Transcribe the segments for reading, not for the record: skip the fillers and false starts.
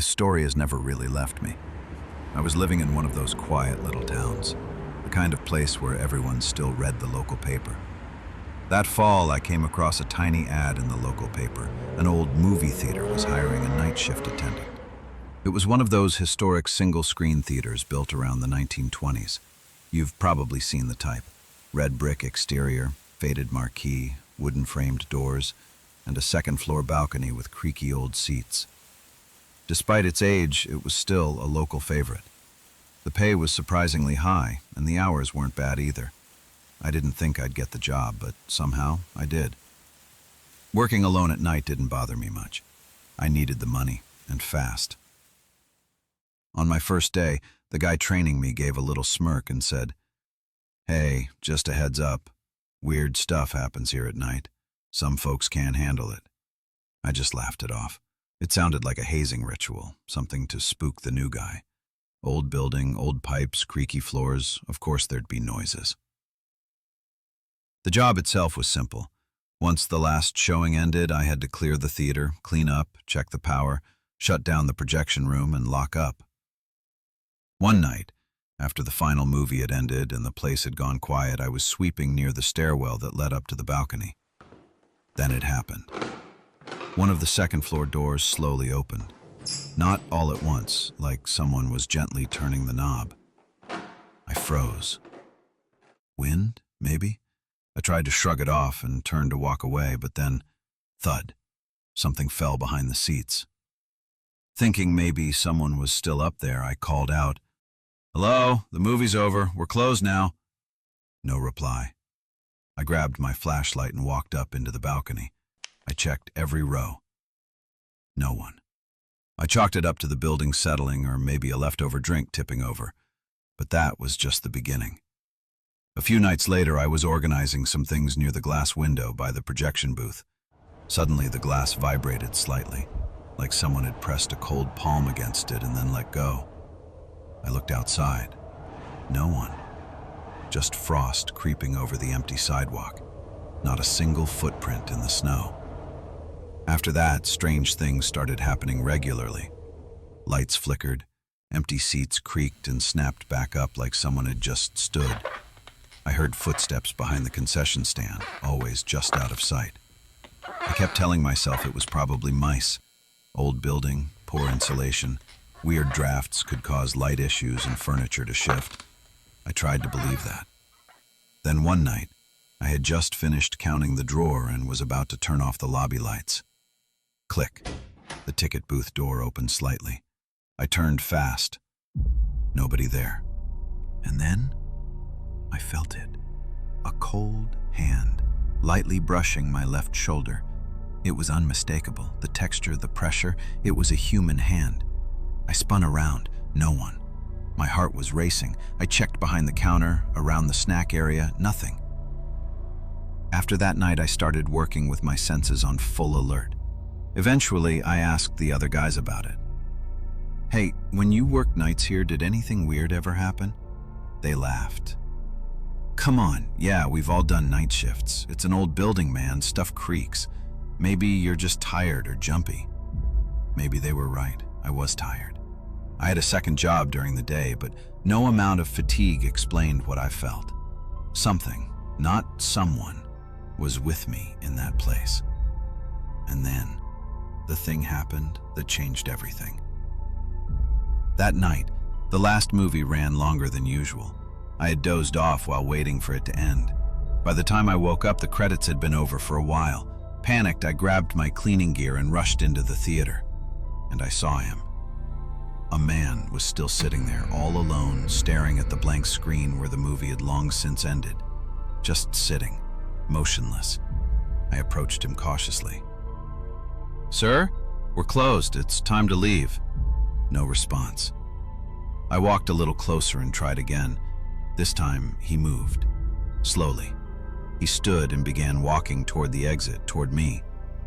This story has never really left me. I was living in one of those quiet little towns, the kind of place where everyone still read the local paper. That fall, I came across a tiny ad in the local paper. An old movie theater was hiring a night shift attendant. It was one of those historic single-screen theaters built around the 1920s. You've probably seen the type. Red brick exterior, faded marquee, wooden-framed doors, and a second-floor balcony with creaky old seats. Despite its age, it was still a local favorite. The pay was surprisingly high, and the hours weren't bad either. I didn't think I'd get the job, but somehow I did. Working alone at night didn't bother me much. I needed the money, and fast. On my first day, the guy training me gave a little smirk and said, "Hey, just a heads up. Weird stuff happens here at night. Some folks can't handle it." I just laughed it off. It sounded like a hazing ritual, something to spook the new guy. Old building, old pipes, creaky floors, of course there'd be noises. The job itself was simple. Once the last showing ended, I had to clear the theater, clean up, check the power, shut down the projection room, and lock up. One night, after the final movie had ended and the place had gone quiet, I was sweeping near the stairwell that led up to the balcony. Then it happened. One of the second-floor doors slowly opened. Not all at once, like someone was gently turning the knob. I froze. Wind, maybe? I tried to shrug it off and turned to walk away, but then, thud, something fell behind the seats. Thinking maybe someone was still up there, I called out, "Hello, the movie's over. We're closed now." No reply. I grabbed my flashlight and walked up into the balcony. I checked every row. No one. I chalked it up to the building settling or maybe a leftover drink tipping over, but that was just the beginning. A few nights later, I was organizing some things near the glass window by the projection booth. Suddenly, the glass vibrated slightly, like someone had pressed a cold palm against it and then let go. I looked outside. No one. Just frost creeping over the empty sidewalk. Not a single footprint in the snow. After that, strange things started happening regularly. Lights flickered, empty seats creaked and snapped back up like someone had just stood. I heard footsteps behind the concession stand, always just out of sight. I kept telling myself it was probably mice. Old building, poor insulation, weird drafts could cause light issues and furniture to shift. I tried to believe that. Then one night, I had just finished counting the drawer and was about to turn off the lobby lights. Click. The ticket booth door opened slightly. I turned fast. Nobody there. And then I felt it. A cold hand, lightly brushing my left shoulder. It was unmistakable. The texture, the pressure, it was a human hand. I spun around. No one. My heart was racing. I checked behind the counter, around the snack area, nothing. After that night, I started working with my senses on full alert. Eventually, I asked the other guys about it. "Hey, when you worked nights here, did anything weird ever happen?" They laughed. "Come on, yeah, we've all done night shifts. It's an old building, man, stuff creaks. Maybe you're just tired or jumpy." Maybe they were right. I was tired. I had a second job during the day, but no amount of fatigue explained what I felt. Something, not someone, was with me in that place. And then, the thing happened that changed everything. That night, the last movie ran longer than usual. I had dozed off while waiting for it to end. By the time I woke up, the credits had been over for a while. Panicked, I grabbed my cleaning gear and rushed into the theater. And I saw him. A man was still sitting there, all alone, staring at the blank screen where the movie had long since ended. Just sitting, motionless. I approached him cautiously. "Sir, we're closed. It's time to leave." No response. I walked a little closer and tried again. This time, he moved. Slowly. He stood and began walking toward the exit, toward me.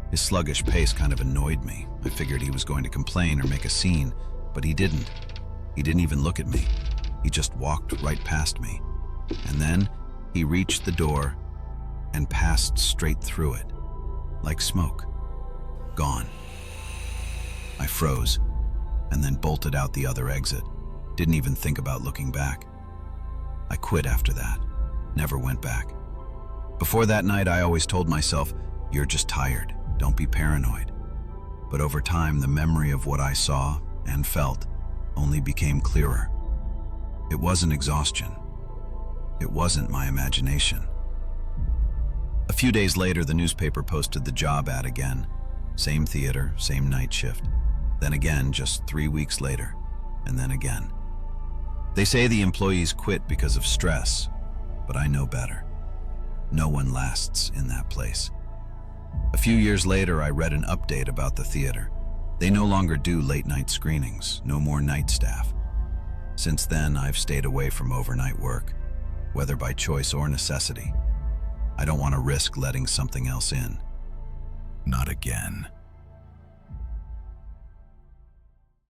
His sluggish pace kind of annoyed me. I figured he was going to complain or make a scene, but he didn't. He didn't even look at me. He just walked right past me. And then he reached the door and passed straight through it, like smoke. Gone. I froze. and then bolted out the other exit. Didn't even think about looking back. I quit after that. Never went back. Before that night, I always told myself, "You're just tired. Don't be paranoid." But over time, the memory of what I saw and felt only became clearer. It wasn't exhaustion. It wasn't my imagination. A few days later, the newspaper posted the job ad again. Same theater, same night shift. Then again, just 3 weeks later, and then again. They say the employees quit because of stress, but I know better. No one lasts in that place. A few years later, I read an update about the theater. They no longer do late-night screenings, no more night staff. Since then, I've stayed away from overnight work, whether by choice or necessity. I don't want to risk letting something else in. Not again.